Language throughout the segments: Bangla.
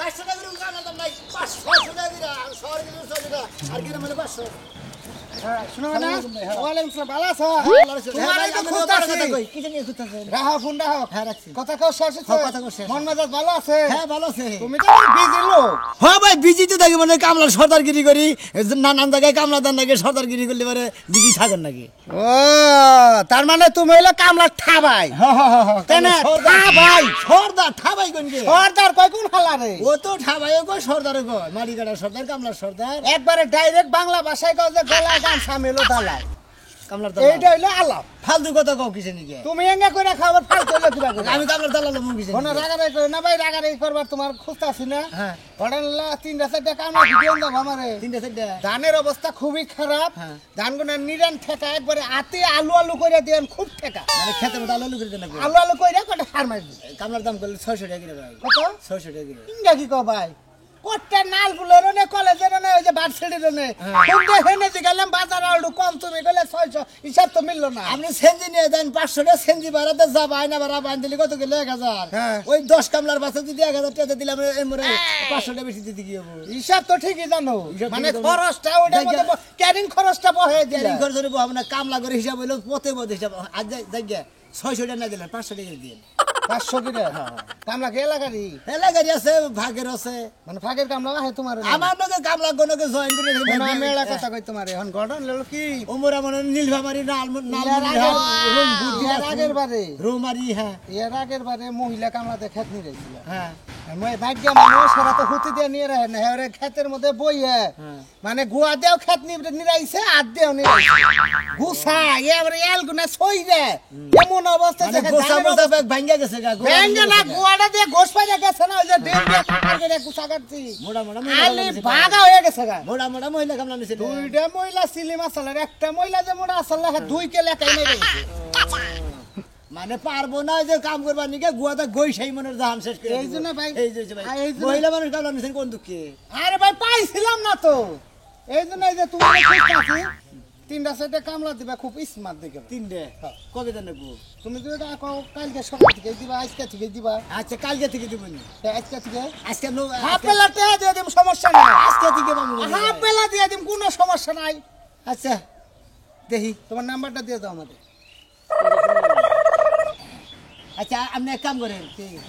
500 টাকা করে কামলা দাম নাই 500 টাকা দিরা শহরে গেলে 100 টাকা আর কি মানে 500 শুনো না ওয়ালাইকুম আসসালাম ভালো আছো তোমারে তো খুঁজতাছি কই কিসে নিয়ে খুঁজতাছেন রাহা ফোন রাহা হ্যাঁ রাখছি কথা কও শেষ হচ্ছে কথা কও শেষ মন মেজাজ ভালো আছে হ্যাঁ ভালো আছে তুমি তো বিজি লোক হ্যাঁ ভাই বিজি তো থাকি মানে কামলার সর্দারগিরি করি নানান জায়গায় কামলা দান নাকি সর্দারগিরি করলে পারে বিজি থাকেন নাকি ও তার মানে তুমি হইলো কামলা ঠাবাই কেন ঠাবাই সর্দার ঠাবাই কোন কে সর্দার কই কোন হালা রে ও তো ঠাবাই কই সর্দার কই মারিগাড়া সর্দার কামলার সর্দার একবারে ডাইরেক্ট বাংলা ভাষায় কও যে গলা গান সামিলো দালাই কামলার এইটা দালাল হইলো আলাপ ফালতু কথা কও কিসে নিকে তুমি এঙ্গা কইরা খাবার ফাল কইলে কিবা করে আমি কামলার দালাল মুখ কিসে কোন রাগারাই করে না ভাই রাগারাই করবার তোমার খুঁজতাছি না হ্যাঁ পড়ানলা 3-4টা কামলা ভিডিও দাও আমারে তিনটা চারটা ধানের অবস্থা খুবই খারাপ হ্যাঁ। ধানগুনা নিরান ঠেকা একবারে আতে আলু আলু করে দেন খুব ঠেকা মানে খেতে মতো আলু করে দেন আলু আলু করে কটা হার মারবি কামলার দাম করলে 600 টাকা করে ভাই কত 600 টাকা করে ইঙ্গা কি কো ভাই কোটটা নাল বুলের নে কলেজের নে ওই যে ভার্সিটির নে কোনটা হেনে যে গেলাম বাজার আলু কম তুমি গেলে 600 হিসাব তো মিললো না আপনি সেনজি নিয়ে দেন 500 টাকা সেনজি বাড়াতে যাব আয়না বাড়া বান দিলে কত গেলে 1000 হ্যাঁ। ওই 10 কামলার বাসা যদি 1000 টাকা দিলাম এমরে 500 টাকা বেশি দিতে কি হবে হিসাব তো ঠিকই জানো হিসাব মানে ঠিকই জানো। খরচটা ওটার মধ্যে ক্যারিং খরচটা বহে দিলে ক্যারিং খরচ হইব আপনার কামলা করে হিসাব হইলো পথে পথে হিসাব আজ যাই 600 টাকা না দিলেন 500 টাকা দিন 500 করে কামলা কে লাগারি এলাকারই আছে ভাগের আছে মানে ফাঁকের কামলা আছে তোমার আমার নগে কামলা গনকে জয়েন করে না মেলা কথা কই তোমার এখন গঠন ললো কি ওমরা মনে নীলভামারি নাল নাল ইয়ার আগের বারে রোমারি হ্যাঁ এর আগের বারে মহিলা কামলাতে খেত নিয়ে যাইছিল হ্যাঁ মই ভাগ্য মানুষ সারা তো হুতি দিয়ে নিয়ে রাখে না হেরে ক্ষেতের মধ্যে বইয়ে মানে গুয়া দেও খেত নিরাইছে আর দেও নিরাইছে গুসা এবারে এল গুনা ছই রে এমন অবস্থা মানে দেখে গোসা মোসা ব্যাগ ভাঙ্গা গেছে গা ব্যাঙ্গে না গুয়াটা দিয়ে গোস পাইয়া গেছে না ওই যে দেন দিয়ে কাটার করে গুসা কাটছি মোড়া মোড়া আলি ভাগা হয়ে গেছে গা মোড়া মোড়া মহিলা কামলা নিছে দুইটা মহিলা সিলি মাসালার একটা মহিলা যে মোড়া আসলে দুই কে লেখাই নেই গেছে মানে পারবো না যে কাম করবার নিকে গুয়াটা গইসাই মনের জাহান শেষ করে এই জন্য ভাই এই যে ভাই এই জন্য- মহিলা মানুষ কামলা নিছেন কোন দুঃখে আরে ভাই পাইছিলাম না তো এই জন্য এই যে তুমি খুঁজতাছি 3-4টা কামলা দিবা খুব স্মার্ট দেখে তিনটে কবে দেন গো তুমি যদি এটা কও কালকে সকাল থেকে দিবা আজকে থেকে দিবা আচ্ছা কালকে থেকে দিবেন আজকে থেকে আজকে নো হাফ বেলা দিয়ে দিয়ে দিম সমস্যা নাই আজকে থেকে পাবো হাফ বেলা দিয়ে দিম কোনো সমস্যা নাই আচ্ছা দেখি তোমার নাম্বারটা দিয়ে দাও আমাদের আচ্ছা আপনি এক কাম করেন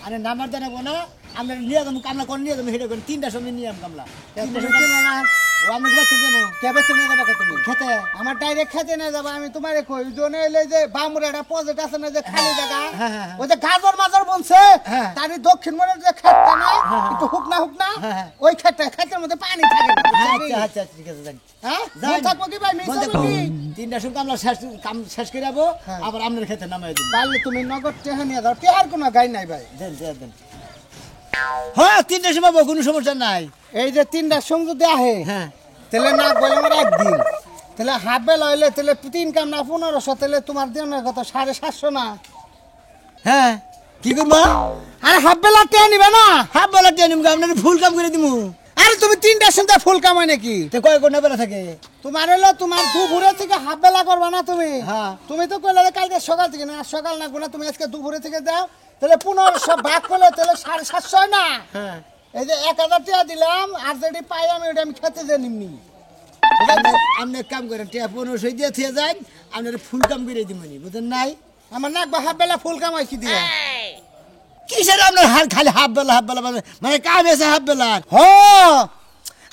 আরে নাম্বার জানাবো না আপনার নিয়ে যাবো কামলা কোন নিয়ে যাবো হেঁটে করেন 3টার সময় নিয়ে যাবো কামলা 3টার সময় ও আপনি বাচ্চা যাবো কেবে তুমি যাবা তুমি খেতে আমার ডাইরেক্ট খেতে না যাবা আমি তোমারে কই জনে এলে যে বামুরে একটা প্রজেক্ট আছে না যে খালি জায়গা হ্যাঁ, হ্যাঁ, হ্যাঁ। ওই যে গাজর মাজর বলছে হ্যাঁ। তারই দক্ষিণ মনের যে খেতটা না হ্যাঁ। একটু হুকনা হুকনা হ্যাঁ, হ্যাঁ। ওই খেতের মধ্যে পানি থাকে না আচ্ছা আচ্ছা ঠিক আছে যান হ্যাঁ যান। মন থাকবো কি ভাই মিস বলতে হবে কি 3টার সময় কামলা কাম শেষ করে যাবো হ্যাঁ। আবার আপনার খেতে নামাই দিন পারলে তুমি নগদ টেহা নিয়ে যাও টেহার কোনো গাই নাই ভাই দেন দেন দেন হ্যাঁ 3টার সময় পাবো, কোনো সমস্যা নাই এই যে 3টার সঙ্গে যদি আহে হ্যাঁ তাহলে না বলে আমার একদিন তাহলে হাফ বেলা হইলে তাহলে 3 কাম না 1500 তাহলে তোমার দেওয়ার কত 750 না হ্যাঁ কি করবো আরে হাফ বেলা টেহা নিবে না হাফ বেলা টেন আপনার ফুল কাম করে দিমু আরে তুমি 3টার সন্ধ্যা ফুল কামাই নাকি তো কয় কোন বেলা থাকে তোমার হলো তোমার দুপুরে থেকে হাফ বেলা করবা না তুমি হ্যাঁ। তুমি তো কইলে যে কালকে সকাল থেকে না সকাল না গুনা তুমি আজকে দুপুরে থেকে দাও তাহলে 1500 ভাগ করলে তাহলে 750 হয় না হ্যাঁ এই যে 1000 টাকা দিলাম আর যেটি পাই আমি ওটা আমি খেতে যে নিমনি আপনি এক কাম করেন টিয়া 1500 দিয়ে থিয়ে যান আপনার ফুল কাম করে দিমনি বুঝেন নাই আমার নাক বা হাফ বেলা ফুল কামাই কি দিয়া কিসের আপনার হাত খালি হাফ বেলা মানে কাম এসে হাফ বেলা হ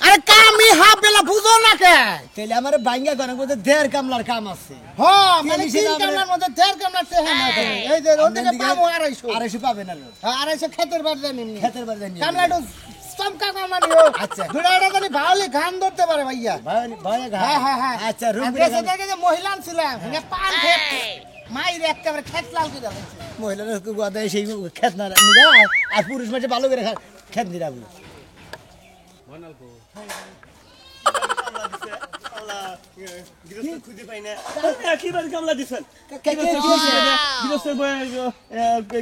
আরে কামি হাফ বেলা বুঝো না কে তাহলে আমার বাইঙ্গা ঘরের মধ্যে 1.5 কামলার কাম আছে হ মানে লিখে 3 দাও কামলার মধ্যে 1.5 কামলা টেহা না তুমি। এই যে ওর থেকে পাবো 250 250 পাবেন আর 250 খেতের বাড়ি নিমনি খেতের বাড়ি নিয়ে কামলা একটু চমকা কামলা নিও আচ্ছা। দুটা জানি ভাওলি গান ধরতে পারে ভাইয়া ভয় ভয় হ্যাঁ হ্যাঁ হ্যাঁ আচ্ছা রুম আর দেশে থেকে যে মহিলা ছিলাম হেনে পান খেত মাইরে একেবারে খেত লাল করে দিলাম মহিলারা গোদা সেই খেত না নিরা আর পুরুষ মাঝে ভালো করে খেত নিরাবো শালা গৃহস্থ খুঁজে পাই না কি বাড়ি কামলা দিছেন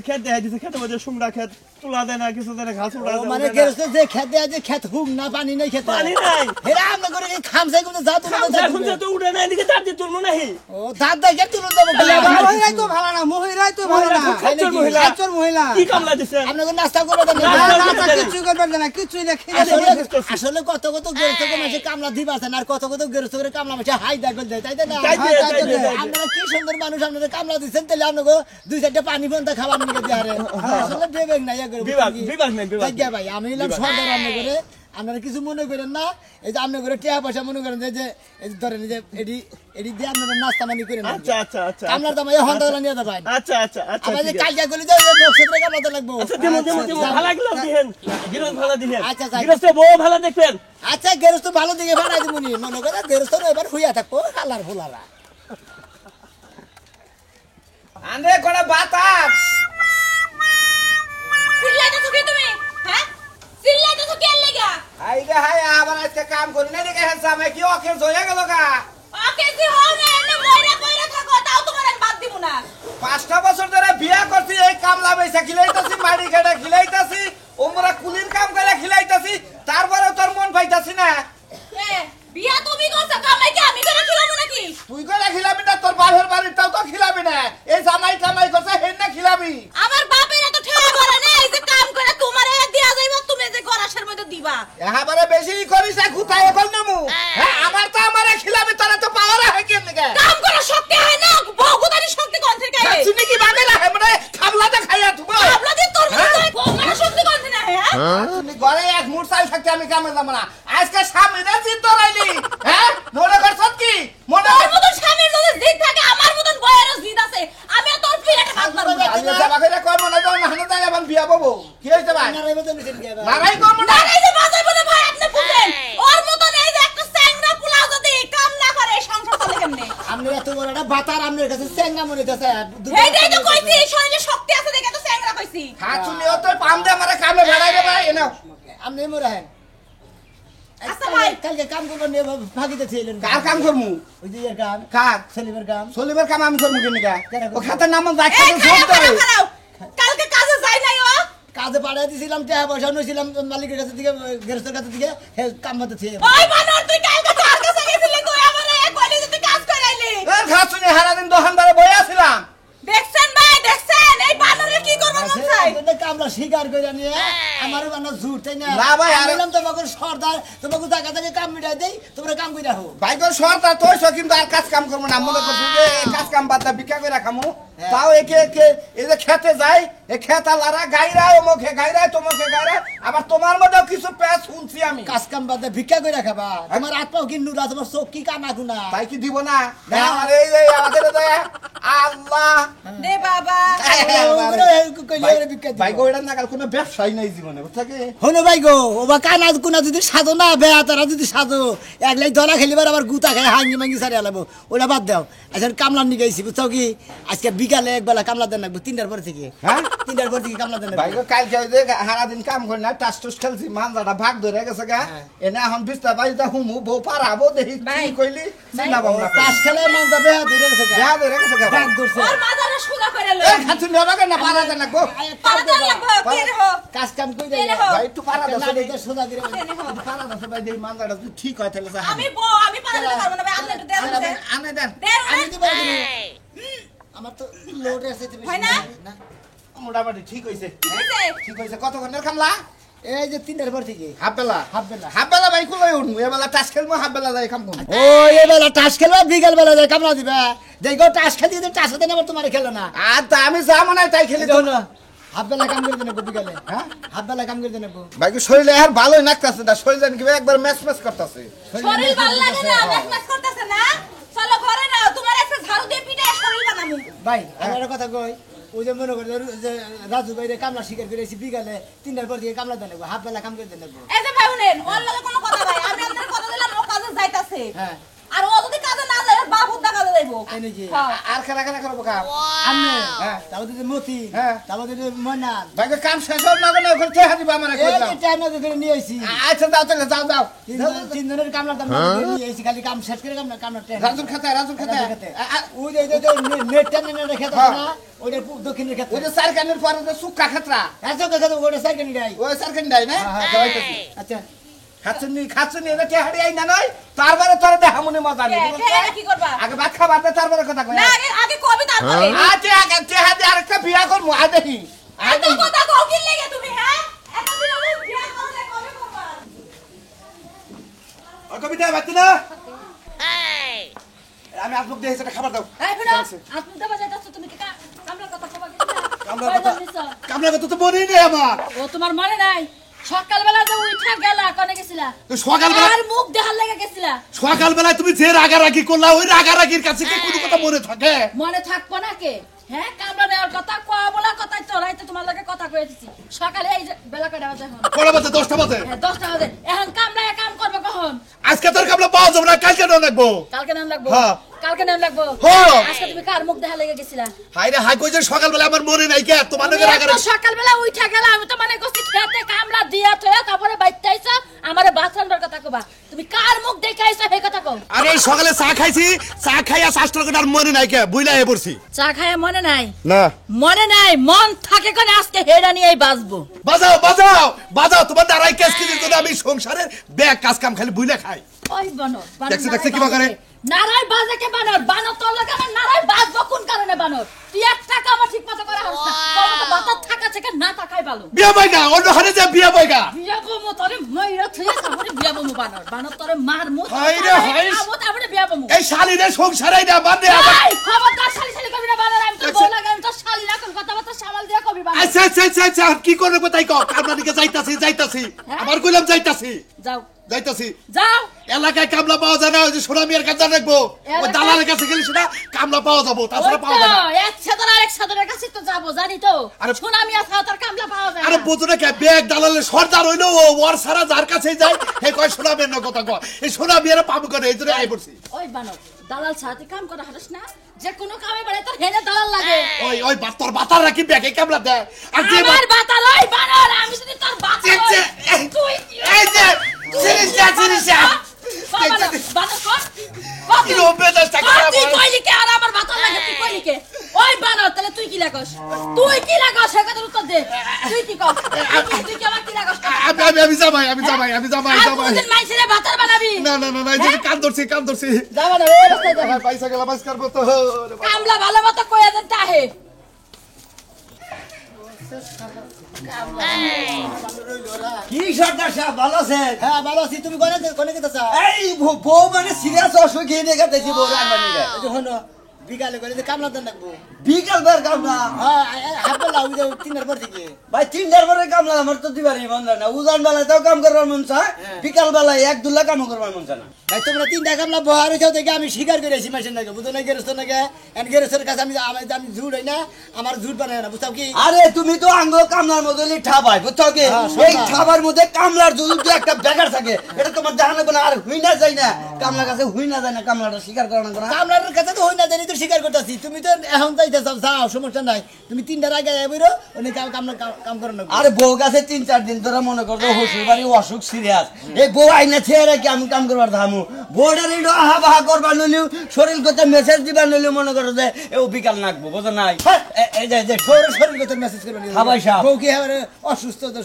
খেত দেখা দিছে খেতের মধ্যে সুমড়া খেত তুলা দেয় না কিছু দেয় না ঘাস উড়া দেয় মানে গেরস্ত যে খেত দেয় যে খেত হুক না পানি নাই খেতে পানি নাই হেরা আমরা করে খামসাই করে যা তুলে এখন তো উড়ে না এদিকে দাঁত দিয়ে তুলবো নাহি ও দাঁত দেখে তুলে দেবো মহিলাই তো ভালো না মহিলাই তো ভালো না খাচ্চর মহিলা কি কামলা দিছেন আপনাকে নাস্তা করে দেন কিছু করবেন না কিছুই না খেয়ে আসলে কত কত গেরস্ত করে মাসে কামলা দিবাছেন আর কত কত গেরস্ত করে কামলা মাসে হাই দেখল দেয় তাই না আপনারা কি সুন্দর মানুষ আপনারা কামলা দিচ্ছেন তাহলে আপনাকে দুই চারটা পানি পন্থা খাবার নিয়ে দিয়ে আরে আসলে বিবেক নাই বিভাগ ভাই আমি নিলাম সরকার রান্না করে আপনারা কিছু মনে করেন না এই যে আপনি করে টাকা পয়সা মনে করেন যে এই ধরেন যে এডি এডি দিয়ে আপনারা নাস্তা মানি করেন আচ্ছা আচ্ছা আচ্ছা কামলার দাম এই হন্ডা নিয়ে যাবেন আচ্ছা আচ্ছা আচ্ছা আমরা যে কালকে গলি যে লোকসভা কামলাতে লাগবো আচ্ছা দেমো ভালো লাগলো দিবেন গিরস ভালো দিবেন আচ্ছা গিরসে বউ ভালো দেখবেন আচ্ছা গেরস্ত ভালো দিকে বানাই দিবনি মনে করে গেরস্ত এবার হইয়া থাকবো কালার ফুলারা আন্দে কোনা বাতাস চিল্লাইতেছো কি তুমি হ্যাঁ চিল্লাইতেছো কি লাগা আইগা হাই আবার আজকে কাম করি না দেখে হ্যাঁ আমি কি ওকে জয়ে গেল গা ওকে জি হও না এনে ময়রা কইরা থাকো তাও তোমার আমি বাদ দিব না 5টা বছর ধরে বিয়া করছি এই কামলা পয়সা খিলাইতাছি মাড়ি কেটে খিলাইতাছি ওমরা কুলির কাম করে খিলাইতাছি তারপরে তোর মন পাইতাছি না এ বিয়া তুমি করছ কামাই কি আমি করে খিলাবো নাকি তুই করে খিলাবি না তোর বাপের বাড়িটাও তো খিলাবি না এই জামাই টামাই করছে হেন না খিলাবি আমার বাপের এত ঠেলা করে না এই যে কাম করে তোমারে দিয়া যাইবা তুমি যে গরাসের মধ্যে দিবা এবারে বেশি করিস না গুতায় এখন নামু হ্যাঁ আমার তো আমারে খিলাবি তোরা তো পাওয়ার হয় কেন লাগে কাম করা শক্তি হয় না বহুদারি শক্তি কোন থেকে আইবে শুনি কি ভাবে না মানে খাবলাতে খাইয়া তুমি আপনাদের দিয়ে তোর মধ্যে বহুদারি শক্তি কোন থেকে হ্যাঁ তুমি ঘরে এক মুঠ চাল থাকতে আমি কামে যাব না আজকে সামনে চিন্তা রাইলি হ্যাঁ মনে করছ কি মনে তোর মতন স্বামীর যদি জিদ থাকে আমার মতন বয়েরও জিদ আছে আমি আর তোর পিরাটা ভাগ মারব না আমি যাবা করে কর্ম না দাও না হানে যাই এখন বিয়া বাবু কি হইছে ভাই নারাই মতো নিছেন কি এবার নারাই কর্ম না আর এই যে বাজার বলে ভাই আপনি বুঝেন ওর মতন এই যে একটা স্যাংরা পোলাও যদি কাম না করে সংসার চলে কেমনে আপনি এত বড় একটা বাতার আপনার কাছে চেঙ্গা মনে হইতাছে এইটাই তো কইছি শরীরে শক্তি আছে দেখে তো স্যাংরা কইছি হাত চুলি তো পাম দে আমারে কামে ভাড়াই দে ভাই এনো আপনি মরে হেন আচ্ছা ভাই কালকে কাম করবেন নিয়ে ভাগিতে ছিলেন কার কাম করমু ওই যে এর কাম কার সেলিমের কাম সলিমের কাম আমি করমু কেন গা ও খাতার নাম এই যাচ্ছে খারাপ সব করে খারাপ কালকে কাজে যাই নাই ও কাজে পাঠিয়ে দিয়েছিলাম টাকা পয়সা নিয়েছিলাম মালিকের কাছে থেকে গেরস্তের কাছে থেকে কাম মতো ছিল ওই বানর তুই কালকে কার কাছে গেছিলি তুই আমারে কইলি যে তুই কাজ করাইলি এর খাত শুনে হারা দিন দোকানদারে বই আছিলাম দেখছেন ভাই দেখছেন এই বানরে কি করব মন চাই কামলা স্বীকার করে নিয়ে আমারও বানা ঝুট তাই না না ভাই, আর- বললাম তোমাকে সর্দার তোমাকে জায়গা থেকে কাম মিটাই দেই তোমরা কাম করে রাখো ভাই কোন সরকার তোর কিন্তু আর কাজ কাম করবো না মনে করছি যে এই কাজ কাম বাদ দা ভিক্ষা করে খামু তাও একে একে এই যে খেতে যাই এই খেতা লারা গাইরা ও মুখে গাইরা তোমাকে গাইরা আবার তোমার মধ্যেও কিছু প্যাচ শুনছি আমি কাজ কাম বাদে ভিক্ষা করে খাবা তোমার আত্মাও কি নুরা তোমার চোখ কি কানা গুনা তাই কি দিব না আমার এই যে আমাদের দয়া আল্লাহ দে বাবা ভাই গো এটা নাগাল কোনো ব্যবসাই নাই জীবনে বুঝছাকে হনো ভাই গো ওবা কানা কুনা যদি সাজো না বেয়া তারা যদি সাজো একলাই দলা খেলিবার আবার গুতা খাই হাঙ্গি মাঙ্গি সারি আলাবো ওটা বাদ দাও আচ্ছা কামলা নিয়ে গেছি বুঝছো কি আজকে বিকালে একবেলা কামলা দেন রাখবো 3টার পর থেকে হ্যাঁ 3টার পর থেকে কামলা দেন ভাই গো কালকে ওই যে হারা দিন কাম করি না টাস টুস খেলছি মানজাটা ভাগ ধরে গেছে গা এনে এখন বিস্তা বাইটা হুমু বউ পারাবো দেখি কি কইলি চিনা বাবু তাস খেলে মান যাবে ধরে গেছে যা ধরে গেছে গা ভাগ ধরছে ওর মাথাটা সোজা করে লই এই খাতুন নেবা কেন পারা দেন না গো পারা তো লাগবে কে রে হো কাজ কাম কই কে দেয় রে হো ভাই একটু পারা দাও না দিতে সোজা দিরে পারা দাও ভাই দেই মানজাটা তুই ঠিক হয় তাহলে যা আমি আমি পারা দিতে পারবো না ভাই আপনি একটু দেন দে আনে দেন আমি দিব আমার তো লোড আছে তুমি হয় না? মোটামুটি ঠিক হইছে হইছে? ঠিক হইছে কতক্ষণের খামলা এই যে 3টার পর থেকে হাফ বেলা হাফ বেলা। হাফ বেলা ভাই কুলাই উঠমু এবেলা টাস খেলমু হাফ বেলা যাই কাম করমু ও এই বেলা টাস খেলবা বিকাল বেলা যায় কামলা দিবা দেখো টাস খেলি দিতে টাস হতে না তোমার খেলো না আর তা আমি যা মনে হয় তাই খেলি তো দেখো না হাফ বেলা কাম করে দেন বিকালে হ্যাঁ হাফ বেলা কাম করে দেন ভাই কি শরীরে আর ভালোই লাগতাছে না শরীর জানি কি একবার ম্যাচ ম্যাচ করতেছে শরীর ভালো লাগে না ম্যাচ করতেছে না চলো ঘরে নাও তোমার একটা ঝাড়ু দিয়ে পিটে শরীর বানামু ভাই আমার কথা কই ওই যে মনে করে যে রাজু ভাইরে কামলা শিকার করেছি বিকালে 3টার পর থেকে কামলা দেন হাফ বেলা কাম করে দেন এই যে ভাই শুনেন ওর লগে কোনো কথা ভাই আমি আপনার কথা দিলাম ও কাজে যাইতাছে হ্যাঁ আর ও যদি কাজে না যায় বাপ হুদ্দা কাজে যাইবো এই নাকি? হ্যাঁ। আর খেলা করবো কাম আমনে হ্যাঁ। তারপর দিদি মতি হ্যাঁ। তারপর দিদি ময়নাল ভাই কাম শেষ হল না কেন ওখানে চেহারা দিবা আমার এই যে টাইম না ধরে নিয়ে আইছি আচ্ছা যাও তাহলে যাও যাও তিন জনের কামলা দাম নিয়ে আইছি খালি কাম শেষ করে কামলা ট্রেন রাজুর খেতে ওই যে নেট টেন নেট খেতে হ্যাঁ। না ওইটা দক্ষিণের ক্ষেত্রে ওই যে চার কানের পরে যে সুক্কা খেতরা এত কথা ওটা সেকেন্ড গাই ওই চার কান দেয় না আচ্ছা খাচ্ছনি এটা চেহারি আই না নয় তারপরে তোরে দেখা মনে মজা নেই কি করবা আগে ভাত খাবার দে তারপরে কথা কই না আগে কবি তারপরে আচ্ছা আগে চেহারি আরেকটা বিয়া করবো আ দেখি এত কথা কও কি লাগে তুমি হ্যাঁ এতদিন আমি বিয়া করলে কবে করবা ও কবিতা বাতি না আমি আপনাকে দিয়ে সেটা খাবার দাও এই বিনা আপনি তো বাজাইতাছ তুমি কি কামলা কথা কবা কি কামলা তো মনেই নেই আমার ও তোমার মনে নাই সকালবেলা যে উঠা গেলা কোনে গেছিলা তো সকালবেলা আর মুখ দেখার লাগা গেছিলা সকালবেলায় তুমি যে রাগারাগি করলা ওই রাগারাগির কাছে কি কোনো কথা মনে থাকে মনে থাকবো না কে হ্যাঁ কামলা নেওয়ার কথা কোয়া বলা কথা তোরাই তো তোমার লগে কথা কইতেছি সকালে এই যে বেলা কয়টা বাজে এখন কটা বাজে 10টা বাজে হ্যাঁ 10টা বাজে এখন কামলা কাম করবে কখন আজকে তোর কামলা পাওয়া যাবে না কালকে না লাগবো কালকে নাম লাগবো হ্যাঁ। কালকে নাম লাগবো হ্যাঁ। আজকে তুমি কার মুখ দেখা লেগে গেছিলা হাই রে হাই কই যে সকালবেলা আমার মনে নাই কে তোমার তুমি লগে এত রাগারাগি সকালবেলা উঠা গেলা আমি তো মানে করছি খেতে কামলা দিয়া থয়া তারপরে বাইতে আইছো আমারে বাথরুমের কথা কবা তুমি কার মুখ দেখে আইছো সেই কথা কও আরে সকালে চা খাইছি চা খাইয়া শাস্ত্র করে আর মনে নাই কে বুইলা হে পড়ছি চা খায় মনে নাই না মনে নাই মন থাকে কোনে আজকে হেডা নিয়েই বাঁচবো বাজাও বাজাও বাজাও তোমার দাঁড়াই কেস কি দিত আমি সংসারের ব্যাগ কাজ কাম খালি বুইলা খাই ওই বানর দেখছি কি বাগানে? নারাই বাজে কে বানর বানর তোর লাগে আমার নারাই বাজবো কোন কারণে বানর তুই একটা কাম ঠিক মতো করা হস না তোর তো বাতার থাকা থেকে না থাকাই ভালো বিয়া বইগা অন্য হারে যা বিয়া বইগা বিয়া বমু তোরে মইরা থুয়া তারপরে বিয়া বমু বানর বানর তোরে মার মু হাই রে হাই। তারপরে বিয়া বমু এই শালিরে সংসারে না মানে আবার এই খবরদার শালি শালি কবি না বানর আমি তো বউ লাগে আমি তো শালি রাখল কথা বাতা সামাল দিয়া কবি বানর আচ্ছা আচ্ছা আচ্ছা আচ্ছা কি করবে কোথায় কও কামলা দিকে যাইতাছি আবার কইলাম যাইতাছি যাও যাইতাছি যাও এলাকায় কামলা পাওয়া যায় না ওই যে সোনামিয়ার কাছে রাখবো ওই দালালের কাছে গেলে সেটা কামলা পাওয়া যাবো তাছাড়া পাওয়া যায় না এক সাদর আরেক সাদরের কাছে তো যাবো জানি তো আরে- সুনামি আছে তার কামলা পাওয়া যায় আরে না। বুঝো না কে ব্যাগ দালালের সর্দার হইলো ও ওর সারা যার কাছে যায় হে কয় সোনামিয়ার না কথা কয় এই সোনামিয়ার পাবো করে এই জন্য আই পড়ছি ওই বানর দালাল সাথে কাম করা হারিস না যে কোনো কামে বাড়ে তোর হেনে দালাল লাগে ওই তোর বাতার রাখি ব্যাগে কামলা দেয় আর যে আমার বাতাল ওই বানর আমি যদি তোর বাতাল এই যে, হই, তুই এই যে জিনিসটা বানর কর কি হবে দশটা তুই কইলি কে আর আমার বাতাল লাগে তুই কইলি কে ওই বানর তাহলে তুই কি লাগস তুই কি লাগস সে কথা উত্তর দে তুই কি কর তুই কি আমার কি লাগস আমি যাবাই তুই মাইছিরে বাতাল বানাবি না এই যে কান ধরছি যাবা না ওই রাস্তায় যা পয়সা গেলা বাস করবো তো কামলা ভালো মতো কইয়া দেন তাহে কি সরকার সাহেব ভালো আছেন হ্যাঁ ভালো আছি তুমি কোনে গেতে চাও এই বউ মানে সিরিয়াস অসুখ নিয়ে নিয়ে গেছে বউ রান্না এই যে হনো বিকালে করে যে কামলা দেন রাখবো বিকাল বের কামলা হ্যাঁ হাফ লাউ যে 3টার পর থেকে ভাই 3টার পরে কামলা আমার তো দিবারই মন যায় না উজান বেলায় তাও কাম করবার মন চায় বিকাল বেলায় 1-2 কাম করবার মন চায় না ভাই তোমরা 3টা কামলা বহার হইছো দেখে আমি স্বীকার করে আছি মাসের নাকি বুঝো না গেরস্ত নাকি এন্ড গেরস্তের কাছে আমি ঝুট হই না আমার ঝুট বানায় না বুঝতাম কি আরে তুমি তো আঙ্গ কামলার মধ্যে ঠাবাই বুঝছো কি হ্যাঁ, এই ঠাবার মধ্যে কামলার যদি একটা বেকার থাকে এটা তোমার জানা না আর হুই না যায় না কামলার কাছে হুই না যায় না কামলাটা স্বীকার করো না কামলার কাছে তো হই না জানি তো স্বীকার করতেছি তুমি তো এখন যাইতেছ যাও সমস্যা নাই তুমি 3টার আগে আইবো অনেক কাম করো না আরে বউ কাছে 3-4 দিন ধরে মনে করছো হসুর বাড়ি অসুখ সিরিয়াস এই বউ আইনা ছেড়ে কি আমি কাম করবার ধামু বউটার একটু আহা বাহা করবার নইলেও শরীর করতে মেসেজ দিবার নইলেও মনে করো যে ও বিকাল নাকবো বোঝো নাই এই যে শরীর কত মেসেজ করবে হ্যাঁ ভাই সাহেব। বউ কি হবে অসুস্থ তো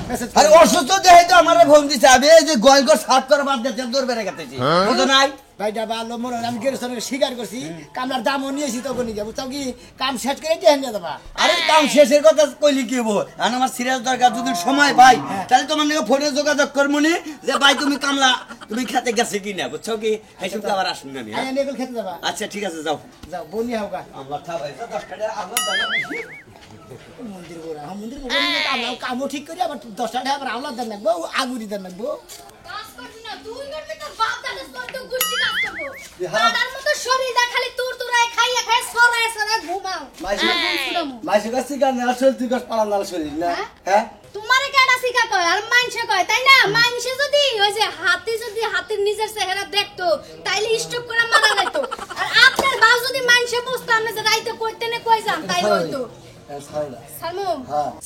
মেসেজ আরে অসুস্থ দেহে তো আমার ফোন দিছে আমি এই যে গয় গো সাফ করে বাদ দিতে দূর বেড়ে গেতেছি বুঝো নাই ভাইটা ভালো মনে হয় আমি গেরস্তের স্বীকার করছি কামলার দামও নিয়েছি তখন নিয়ে বুঝতাম কি কাম শেষ করে টেন দিয়ে দেবা আরে কাম শেষের কথা কইলি কি হবো আর আমার সিরিয়াস দরকার যদি সময় পাই তাহলে তোমার নাকি ফোনে যোগাযোগ করবো নি যে ভাই তুমি কামলা তুমি খেতে গেছে কিনা বুঝছো কি এই সব আবার আসুন না আমি, হ্যাঁ? আইয়া নেগুল খেতে যাবা আচ্ছা ঠিক আছে যাও যাও বনি হোক আমরা খাবাই 10 টাকা আমরা দানা মন্দির গোড়া মন্দির গোড়া কামও ঠিক করি আবার 10 টাকা আবার আমলার দেন রাখবো আগুরি দেন রাখবো কাজ করবি না তুই করবি তোর বাপ দাদা তো গুষ্টি কাজ করবো দাদার মতো শরীর দা খালি তুরায় খাইয়া খায় সরায় ঘুমাও মাইসে কাছে গান আসল তুই কাছ পালা নাল শরীর না হ্যাঁ তোমারে কেডা লেখা কয় আর মানুষে কয় তাই না? মানুষে যদি ওই যে হাতি যদি হাতির নিজের চেহারা দেখতো তাইলে স্টপ করে মারা যেত। আর আপনার বাপ যদি মানুষে বুঝতো আপনি যে রাইতে কইতে না কই যান তাইলে হইতো। সালমু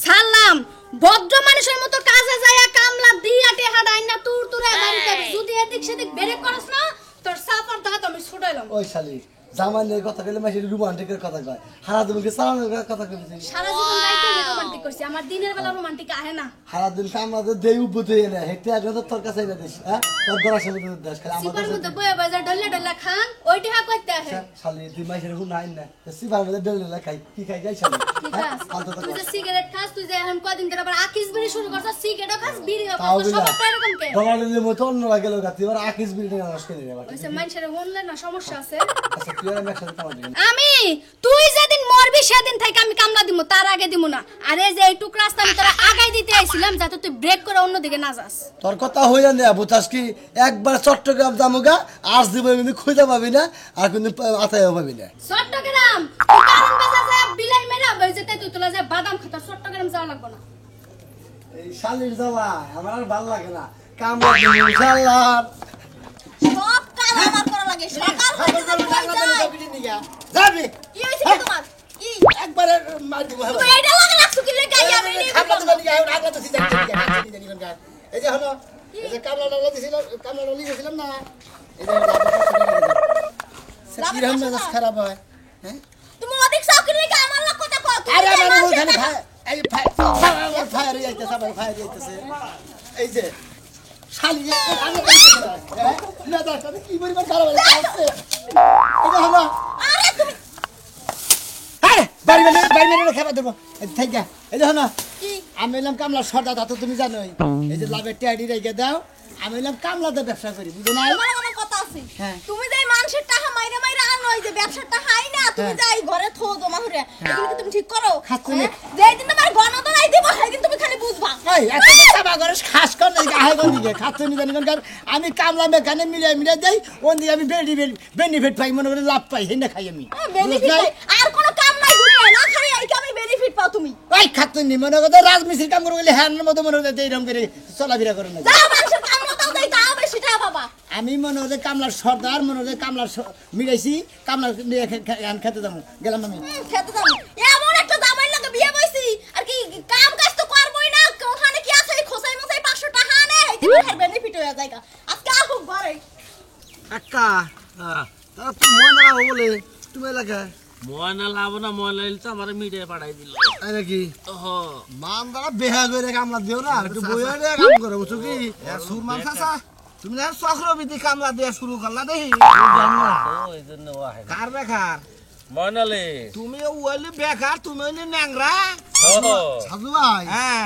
সালাম ভদ্র মানুষের মতো কাজে যায় কামলা দিয়া টেহা ডাই না তুর তুরে বাড়িতে যদি এদিক সেদিক বেরে করছ না তোর সাফার দাঁত আমি ছুটাইলাম। ওই শালি জামানের কথা কইলে মাসি রোমান্টিকের কথা কয়, হারা দিনকে চালানোর কথা কইছে। সারা জীবন রাইতে রোমান্টিক করছি, আমার দিনের বেলা রোমান্টিক আহে না। হারা দিন কামলাতে দেই উবুতে না হেতে আগে তো তোর কাছে না দিস, হ্যাঁ তোর গলা সামনে দেশ খালি সিপার আমাদের মধ্যে বয়ে বাজার ডল্লা ডল্লা খান ওই টেহা কইতে আহে। শালি তুই মাসের হুন নাই না সিবার মধ্যে ডলে খাই কি খাই যাই শালি কি খাস? তুই যে সিগারেট খাস, তুই যে এখন কদিন ধরে আবার আকিস বিড়ি শুরু করছিস, সিগারেটও খাস বিড়িও খাস, সবটা এরকম কে? দলালের মতো অন্য লাগেল গাতি এবার আকিস বিলটা নষ্ট করে দেবা। ওইসব মানুষের হনলে না সমস্যা আছে। আচ্ছা তুই আর আমি একসাথে কামড় দিবি। আমি তুই যেদিন মরবি সেদিন থেকে আমি কামলা দিমু, তার আগে দিমু না। আরে যে এইটুক রাস্তা আমি তোরা আগাই দিতে আইছিলাম যাতে তুই ব্রেক করে অন্যদিকে না যাস। তোর কথা হইয়া না বুঝাস কি একবার চট্টগ্রাম জামুগা আজ দিব আমি খুঁজে পাবি না আর কিন্তু আতায়ও পাবি না। চট্টগ্রাম তুই কারণ বাজার যায় বিলাই মেরা বই যেতে তুই তোলা যায় বাদাম খাতা, চট্টগ্রাম যাওয়া লাগবে না। এই শালির জ্বালা আমার আর ভালো লাগে না, কামড় দিবি শালার সব কাজ আমার করা লাগে সকাল থেকে যাবি কি হইছে কি তোমার কি একবারে মার দিব। তুমি এইটা লাগা লাগছো কি লেগে আই আমি নেই খাবলা তো দিই এখন আগলা তো সিজন জানি কোন কাজ এই যে হলো এই যে কামলা ডালা দিছিলাম কামলা ডালি দিছিলাম না এই যে কি রকম মেজাজ খারাপ হয়, হ্যাঁ তুমি অধিক চাকরি লেগে আমার লোক কথা কও তুমি আরে মানে মানুষের ওখানে না- এই ফায়ার যাইতেছে সবাই ফায়ার যাইতেছে এই যে শালি আমি না দাঁড়া কি পরিমাণ খারাপ হয়েছে এটা হলো আরে তুমি আরে বাড়ি মেরে খাবার দেবো ঠিক আছে এই যে হলো কি আমি এলাম কামলা সর্দা তা তো তুমি জানোই এই যে লাভের টেয়ারি রেখে দাও আমি এলাম কামলাতে ব্যবসা করি বুঝো না। তোমার মনে কথা আছে হ্যাঁ। তুমি যাই মানুষের টাকা মাইরা মাইরা আনো এই যে ব্যবসার টাকা আই না তুমি হ্যাঁ। যাই ঘরে থো জমা হরে এগুলো কি তুমি ঠিক করো? খাচ্ছি না। হ্যাঁ? যেই দিন তোমার গণতলাই দিব সেই দিন তুমি খালি বুঝবা। এই এত টাকা করে খাস কর না আহে কোন দিকে খাচ্ছ নি জানি কোন কার আমি কামলা মেখানে মিলে দেই ওন দিকে আমি বেনিফিট পাই মনে করে লাভ পাই হেনা খাই আমি বেনিফিট আর কোনো কাম নাই ঘুরে না খালি এই কামে বেনিফিট পাও তুমি। ওই খাচ্ছ নি মনে করে রাজমিস্ত্রির কাম করে গেলে হ্যানের মতো মনে করে এইরকম করে চলাফেরা করে না। যাও মানুষের কাম মতাও দেই তাও বেশি টাকা পাবা। আমি মনে হচ্ছে কামলার সর্দার মনে হচ্ছে কামলার মিলাইছি কামলার খেতে যাবো গেলাম আমি। খেতে যাবো এমন একটা জামাই লাগে বিয়ে বইছি আর কি কাম কাজ তো করবই না ওখানে কি আছে খোসাই মসাই 500 টাকা আনে এইতে বেটার বেনিফিট হয়ে যায় আজকে আসুক ঘরে। কাকা তারা তুই মনে রাখো বলে তুমি এলাকা ময়না লাভ না ময়না তো আমার মিডিয়া পাঠাই দিল নাকি ওহো মান দ্বারা বেহা করে কামলা দিও না একটু বইয়া দিয়ে কাম করে বুঝছো কি সুরমান চাচা তুমি না চক্রবৃদ্ধি কামলা দিয়া শুরু করলা দেখি ওই জন্য ও আহে কার বেকার ময়নালে তুমি ওইলি বেকার তুমি ওইলি ন্যাংরা ওহো সাধু ভাই হ্যাঁ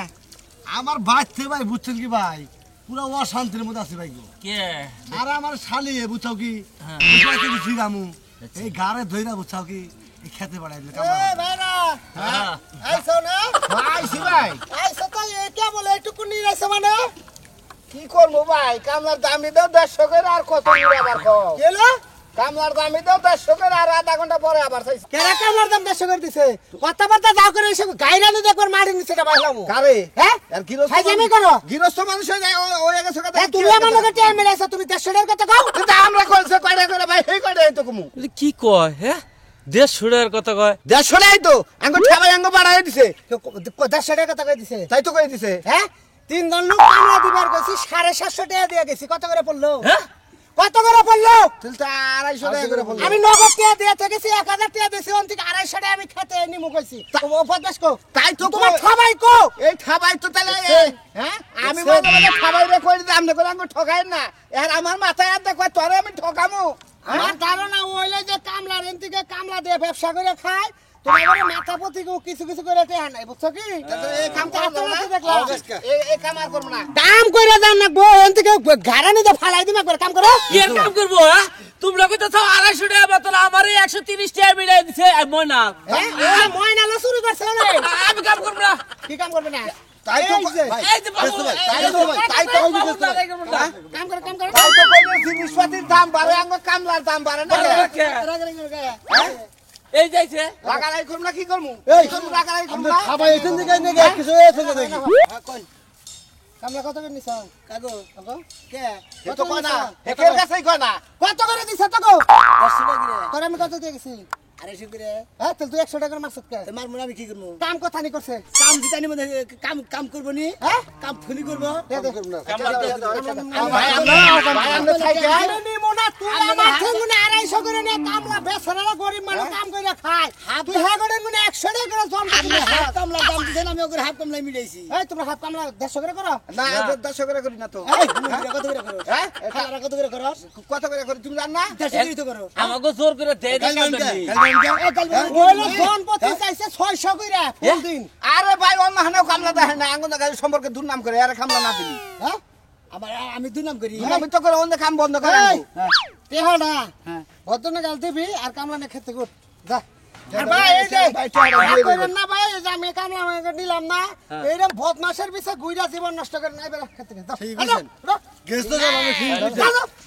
আমার বাচ্চা ভাই বুঝছেন কি ভাই পুরো অশান্তির মধ্যে আছে ভাই গো কে আর আমার শালি বুঝছো কি হ্যাঁ। ফিরামু এই গাড়ে ধইরা বুঝছো কি এই খেতে বাড়াই দিলে ভাইরা হ্যাঁ আইছো না আইছি ভাই আইছো তো এ কে বলে একটু নিয়ে আসো মানে কি করবো ভাই কামলার দামি দাও 150 করে আর কত নিয়ে আবার কও কেলো কামলার দামি দাও 150 করে আর আধা ঘন্টা পরে আবার চাইছি কেরা কামলার দাম 150 করে দিছে কথাবার্তা যাও করে এসব গাইরানি দেখবার মারি নিছে কা বাইলাম কারে হ্যাঁ আর গিরস্ত ফাইজামি করো গিরস্ত মানুষ হয়ে যায় ওই গেছে কথা তুমি আমার লগে টাইম মিলাইছো তুমি 150 এর কথা কও কিন্তু আমরা কইছে কয়টা করে ভাই এই কয়টা তো কমু কি কয় হ্যাঁ দেশ ছুড়ার কথা কয় 150 নাই তো আঙ্গ ঠাবাই আঙ্গ বাড়াই দিছে 150 টাকা কথা কই দিছে তাই তো কই দিছে হ্যাঁ তিন জন লোক কামলা দিবার কইছি 750 টাকা দিয়ে গেছি কত করে পড়লো হ্যাঁ কত করে পড়লো তুই তো 250 টাকা করে পড়লো আমি নগদ টাকা দিয়ে গেছি 1000 টাকা দিছি ওন থেকে 250 টাকা আমি খেতে নিমু কইছি ও উপদেশ কো তাই তো তোমার ঠাবাই কো এই ঠাবাই তো তাহলে হ্যাঁ আমি বলবো ঠাবাই রে কই দিলাম না করে আঙ্গ ঠকাই না আর আমার মাথায় আর দেখো তোরে আমি ঠকামু আমার ধারণা হইলো যে কামলার এন থেকে কামলা দিয়ে ব্যবসা করে খায় তোমার মাথা পতি কিছু কিছু করে টেহা নাই বুঝছো কি এই কাম করব না এই কাম আর করব না কাম কইরা যান না গো এন থেকে গারানি দে ফালাই দিমা করে কাম করো কি কাম করবো হ্যাঁ তোমরা কইতে চাও 250 টাকা বেতন আমারই 130 টাকা মিলাই দিছে আর ময়না হ্যাঁ ময়না লো শুরু করছ না আমি কাম করব না কি কাম করবে না তাই তো ভাই এই যে বাবু তাই তো কাম করে তাই তো কইলে জিনিসপাতির দাম বাড়ে আঙ্গ কামলার দাম বাড়ে না এই যাইছে লাগালাই করব না কি করব এই করব লাগালাই করব না খাবাই এখান থেকে নিয়ে কিছু এসে দেখি কামলা কত করে নিছ কাগো কাগো কে কত কয় না একের কাছেই কয় না কত করে দিছ তো গো 100 টাকা করে তোর আমি কত দিয়ে গেছি 250 করে হ্যাঁ তাহলে তুই 100 টাকার মাছ কে তোমার মনে আমি কি করবো কাম কথা নি করছে কাম জিতানি মধ্যে কাম কাম করবো নি হ্যাঁ কাম ফুলি করবো দে দে ভাই আমরা খাই যাই নি মোনা তুই আমার সঙ্গে 250 করে নে কামলা বেছারা গরিব মানুষ কাম কইরা খায় তুই হ্যাঁ করে মনে 100 টাকা করে জম আপনি হাফ কামলা দাম দিছেন আমি ওকে হাফ কামলা মিলাইছি এই তোমরা হাত কামলা 150 করে করো না 10 করে করি না তো এই মুরগিরা কত করে করো হ্যাঁ? খালারা কত করে করো কত করে করি তুমি জান না 150 করে তো করো আমাকে জোর করে দেয় দেয় ওইলে জনপতি চাইছে 600 কইরা ফুল দিন আরে ভাই অন্য হানেও কামলা দেয় না আঙ্গুন গাড়ি সম্পর্কে দুর্নাম করে আরে কামলা না দিলি হ্যাঁ আমি দুই নাম করি আমি তো করে অন্য কাম বন্ধ করে এই তেহড়া বদনে গাল দিবি আর কামলা নে খেতে কর যা আর ভাই এই যে ভাই, টেহারা ভাগ দিয়ে করেন না ভাই এই যে আমি কামলা আমাকে দিলাম না এইরকম বদমাশের পিছে গুইরা জীবন নষ্ট করে নাই বেলা খেতে যা ঠিক বলছেন। গেছ তো আমি ঠিক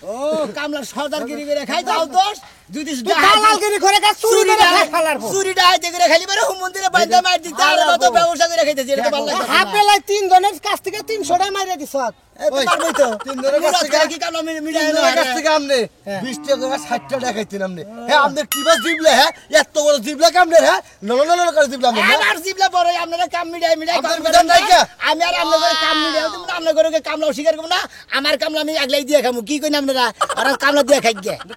ও কামলার সর্দারগিরি করে খাই দাও দোষ দুই দিন দালালগিরি করে কা চুরি করে খাই ফেলার পর চুরি ডাইতে করে খালি বেরে মন্দিরে বাইদা মার দিতে আর কত ব্যবসা করে খাইতেছি এটা তো ভালো লাগে হাফ বেলায় 3 জনের কাছ থেকে 300 টাকা মাইরা দিছ পারবই তো তিন জনের কাছ থেকে- কি কামলা মিলাই তিনজনের কাছ থেকে আমনে 20 টাকা করে 60 টাকা খাইতেন আমনে হ্যাঁ আমনে কি বাস দিবলে হ্যাঁ এত বড় দিবলে কামনে হ্যাঁ নল করে দিবলে আমনে আমার জিবলা বড় আপনারা কাম মিলাই মিলাই আপনার কাম বিধান করেন নাই না। কে? আমি আর আপনাদের কাম মিলাই তুমি আপনাদের কামলা স্বীকার করব না আমার কামলা আমি আগলাই দিয়ে খামু কি কইন আপনারা আর কামলা দিয়ে খাই গে